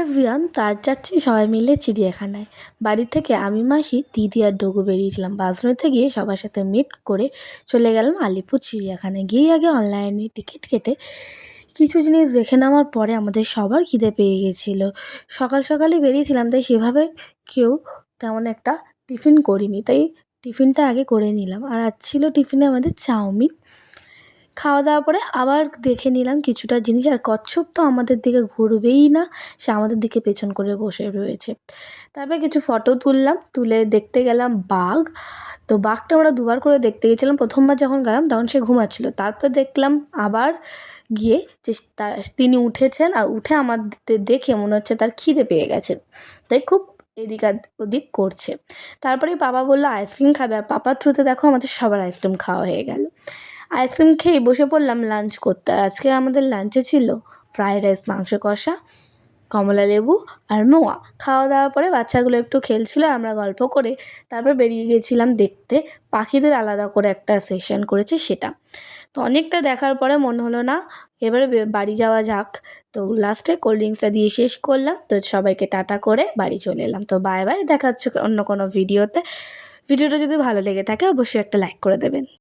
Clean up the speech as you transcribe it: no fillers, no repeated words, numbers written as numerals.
Everyone, তার যাচ্ছি সবাই মিলে চিড়িয়াখানায়। বাড়ি থেকে আমি, মাসি, দিদি আর ডগু বেরিয়েছিলাম। বাসরুতে গিয়ে সবার সাথে মিট করে চলে গেলাম আলিপুর চিড়িয়াখানায়। গিয়ে আগে অনলাইনে টিকিট কেটে কিছু জিনিস দেখে নেওয়ার পরে আমাদের সবার খিদে পেয়ে গেছিলো। সকাল সকালই বেরিয়েছিলাম, তাই সেভাবে কেউ তেমন একটা টিফিন করিনি, তাই টিফিনটা আগে করে নিলাম। আর আজ ছিল টিফিনে আমাদের চাউমিন। খাওয়া দাওয়ার পরে আবার দেখে নিলাম কিছুটা জিনিস। আর কচ্ছপ তো আমাদের দিকে ঘুরবেই না, সে আমাদের দিকে পেছন করে বসে রয়েছে। তারপরে কিছু ফটো তুললাম, তুলে দেখতে গেলাম বাঘ। তো বাঘটা আমরা দুবার করে দেখতে গেছিলাম। প্রথমবার যখন গেলাম তখন সে ঘুমাচ্ছিল, তারপর দেখলাম আবার গিয়ে যে তিনি উঠেছেন, আর উঠে আমাদের দেখে মনে হচ্ছে তার খিদে পেয়ে গেছে, তাই খুব এদিক ওদিক করছে। তারপরে বাবা বললো আইসক্রিম খাবে, আর পাপার থ্রুতে দেখো আমাদের সবার আইসক্রিম খাওয়া হয়ে গেল। আইসক্রিম খেয়ে বসে পড়লাম লাঞ্চ করতে। আর আজকে আমাদের লাঞ্চে ছিল ফ্রায়েড রাইস, মাংস কষা, কমলা লেবু আর মোয়া। খাওয়া দাওয়ার পরে বাচ্চাগুলো একটু খেলছিল, আর আমরা গল্প করে তারপর বেরিয়ে গিয়েছিলাম দেখতে পাখিদের আলাদা করে একটা সেশন করেছে সেটা। তো অনেকটা দেখার পরে মনে হলো না, এবারে বাড়ি যাওয়া যাক। তো লাস্টে কোল্ড ড্রিঙ্কসটা দিয়ে শেষ করলাম। তো সবাইকে টাটা করে বাড়ি চলে এলাম। তো বাই বাই, দেখা হচ্ছে অন্য কোনো ভিডিওতে। ভিডিওটা যদি ভালো লেগে থাকে অবশ্যই একটা লাইক করে দেবেন।